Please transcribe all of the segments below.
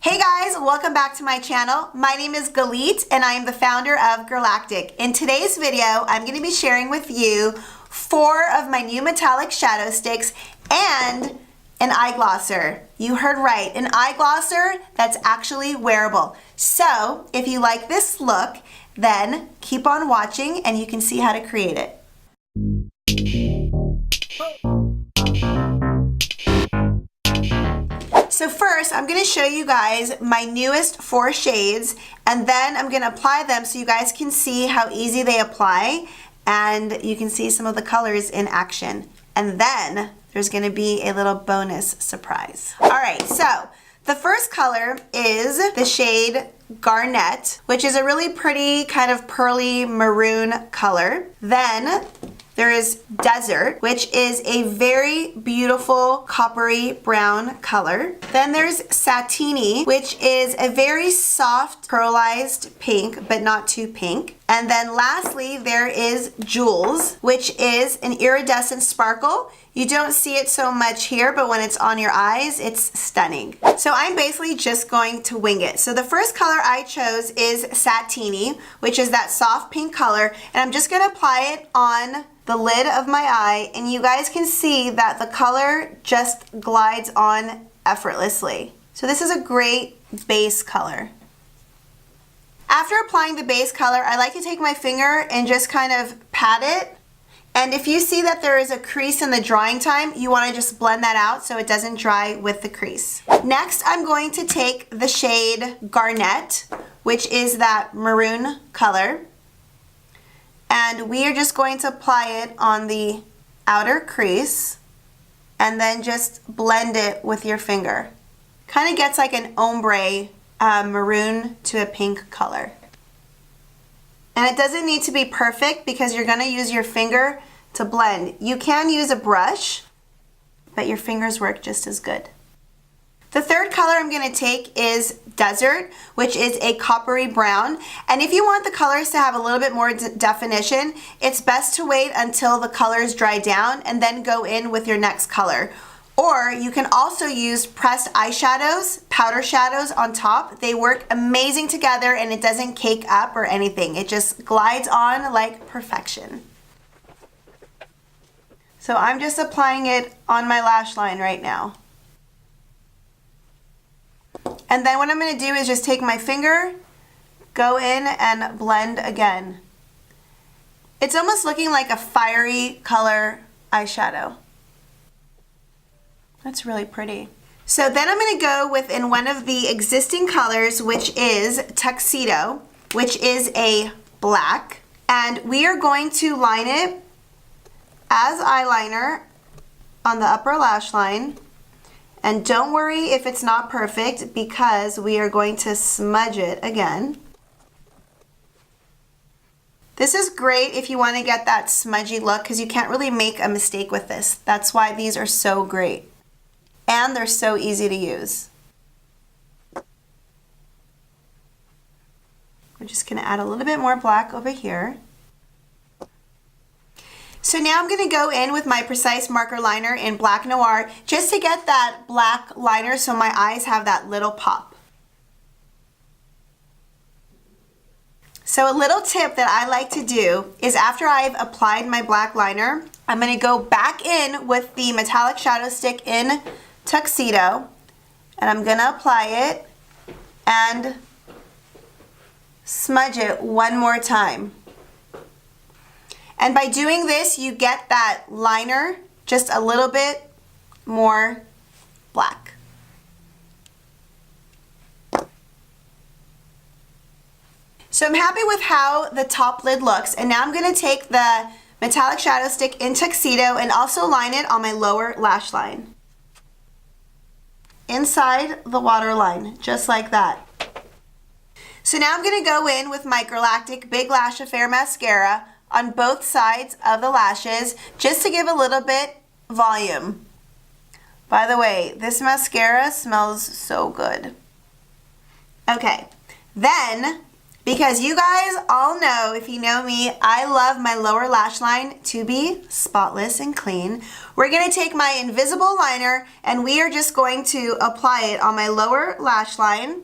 Hey guys, welcome back to my channel. My name is Galit and I am the founder of Galactic. In today's video, I'm going to be sharing with you 4 of my new metallic shadow sticks and an eye glosser. You heard right, an eye glosser that's actually wearable. So if you like this look, then keep on watching and you can see how to create it. So first, I'm going to show you guys my newest 4 shades, and then I'm going to apply them so you guys can see how easy they apply, and you can see some of the colors in action. And then there's going to be a little bonus surprise. All right, so the first color is the shade Garnette, which is a really pretty kind of pearly maroon color. Then there is Desert, which is a very beautiful coppery brown color. Then there's Satini, which is a very soft pearlized pink, but not too pink. And then lastly, there is Jewels, which is an iridescent sparkle. You don't see it so much here, but when it's on your eyes, it's stunning. So I'm basically just going to wing it. So the first color I chose is Satini, which is that soft pink color, and I'm just gonna apply it on the lid of my eye, and you guys can see that the color just glides on effortlessly. So this is a great base color. After applying the base color, I like to take my finger and just kind of pat it. And if you see that there is a crease in the drying time, you want to just blend that out so it doesn't dry with the crease. Next, I'm going to take the shade Garnette, which is that maroon color. And we are just going to apply it on the outer crease and then just blend it with your finger. Kind of gets like an ombre maroon to a pink color. And it doesn't need to be perfect because you're going to use your finger to blend. You can use a brush, but your fingers work just as good. The third color I'm going to take is Desert, which is a coppery brown. And if you want the colors to have a little bit more definition, it's best to wait until the colors dry down and then go in with your next color. Or you can also use pressed eyeshadows, powder shadows on top. They work amazing together and it doesn't cake up or anything. It just glides on like perfection. So I'm just applying it on my lash line right now. And then what I'm going to do is just take my finger, go in and blend again. It's almost looking like a fiery color eyeshadow. That's really pretty. So then I'm going to go within one of the existing colors, which is Tuxedo, which is a black. And we are going to line it as eyeliner on the upper lash line. And don't worry if it's not perfect because we are going to smudge it again. This is great if you want to get that smudgy look because you can't really make a mistake with this. That's why these are so great. And they're so easy to use. We're just going to add a little bit more black over here. So now I'm going to go in with my Precise Marker Liner in Black Noir just to get that black liner so my eyes have that little pop. So a little tip that I like to do is after I've applied my black liner, I'm going to go back in with the metallic shadow stick in Tuxedo and I'm going to apply it and smudge it one more time. And by doing this, you get that liner just a little bit more black. So I'm happy with how the top lid looks. And now I'm going to take the metallic shadow stick in Tuxedo and also line it on my lower lash line. Inside the waterline, just like that. So now I'm going to go in with my Galactic Big Lash Affair Mascara on both sides of the lashes just to give a little bit volume. By the way, this mascara smells so good. Okay, then Because you guys all know, if you know me, I love my lower lash line to be spotless and clean. We're gonna take my invisible liner and we are just going to apply it on my lower lash line.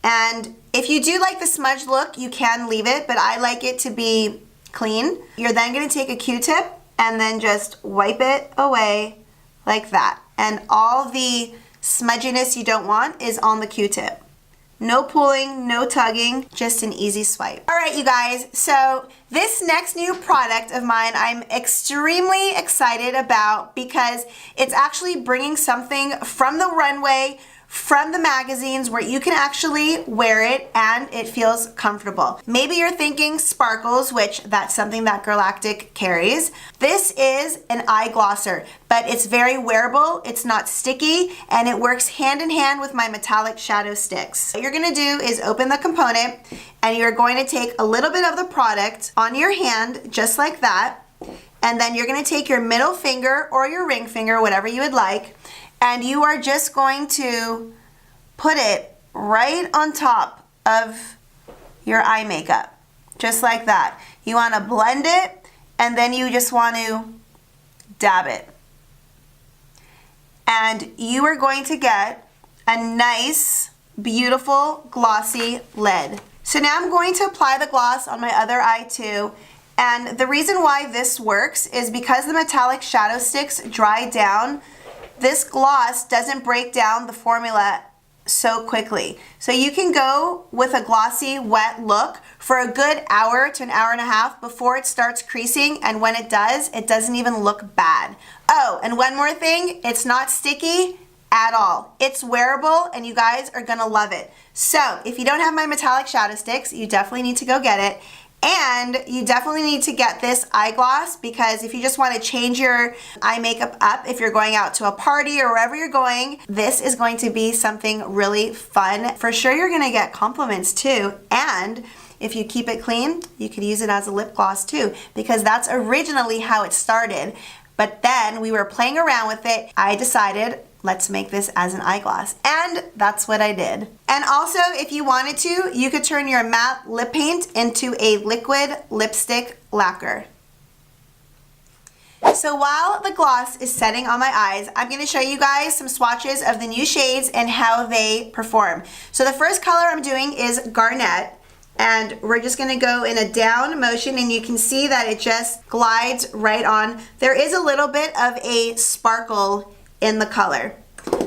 And if you do like the smudge look, you can leave it, but I like it to be clean. You're then gonna take a Q-tip and then just wipe it away like that. And all the smudginess you don't want is on the Q-tip. No pulling, no tugging, just an easy swipe. All right, you guys, so this next new product of mine I'm extremely excited about because it's actually bringing something from the runway, from the magazines where you can actually wear it and it feels comfortable. Maybe you're thinking sparkles, which that's something that Galactic carries. This is an eye glosser, but it's very wearable, it's not sticky, and it works hand in hand with my metallic shadow sticks. What you're gonna do is open the component and you're going to take a little bit of the product on your hand, just like that, and then you're gonna take your middle finger or your ring finger, whatever you would like, and you are just going to put it right on top of your eye makeup, just like that. You want to blend it, and then you just want to dab it. And you are going to get a nice, beautiful, glossy lid. So now I'm going to apply the gloss on my other eye too. And the reason why this works is because the metallic shadow sticks dry down, this gloss doesn't break down the formula so quickly. So you can go with a glossy, wet look for a good hour to an hour and a half before it starts creasing, and when it does, it doesn't even look bad. Oh, and one more thing, it's not sticky at all. It's wearable, and you guys are gonna love it. So if you don't have my metallic shadow sticks, you definitely need to go get it. And you definitely need to get this eye gloss because if you just want to change your eye makeup up, if you're going out to a party or wherever you're going, this is going to be something really fun. For sure you're going to get compliments too. And if you keep it clean, you could use it as a lip gloss too, because that's originally how it started. But then we were playing around with it. I decided, let's make this as an eye gloss. And that's what I did. And also, if you wanted to, you could turn your matte lip paint into a liquid lipstick lacquer. So while the gloss is setting on my eyes, I'm going to show you guys some swatches of the new shades and how they perform. So the first color I'm doing is Garnette. And we're just going to go in a down motion, and you can see that it just glides right on. There is a little bit of a sparkle in the color.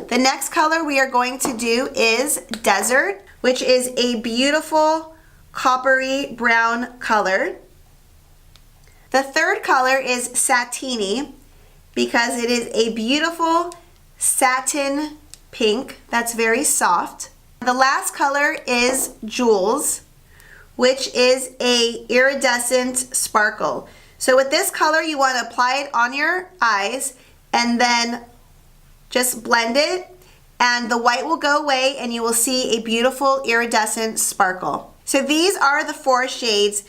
The next color we are going to do is Desert, which is a beautiful coppery brown color. The third color is Satini because it is a beautiful satin pink that's very soft. The last color is Jewels, which is a iridescent sparkle. So with this color, you want to apply it on your eyes and then just blend it, and the white will go away and you will see a beautiful iridescent sparkle. So these are the 4 shades.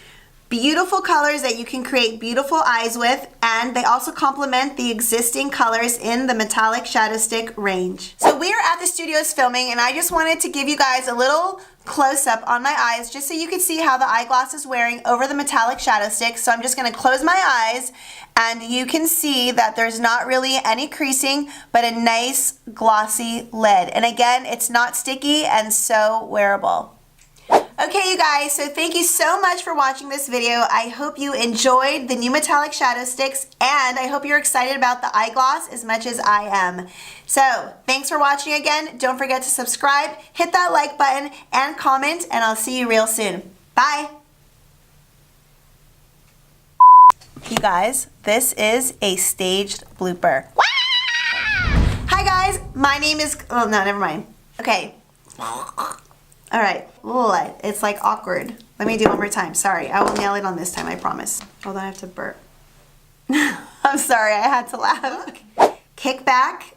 Beautiful colors that you can create beautiful eyes with, and they also complement the existing colors in the metallic shadow stick range. So we are at the studios filming, and I just wanted to give you guys a little close-up on my eyes just so you can see how the eyeglass is wearing over the metallic shadow stick. So I'm just going to close my eyes, and you can see that there's not really any creasing, but a nice glossy lid. And again, it's not sticky and so wearable. Okay, you guys, so thank you so much for watching this video. I hope you enjoyed the new metallic shadow sticks, and I hope you're excited about the eye gloss as much as I am. So thanks for watching again. Don't forget to subscribe, hit that like button, and comment, and I'll see you real soon. Bye. You guys, this is a staged blooper. Hi guys, my name is, oh no, never mind. Okay. All right, it's like awkward. Let me do it one more time. Sorry, I will nail it on this time, I promise. Hold on, I have to burp. I'm sorry, I had to laugh. Kick back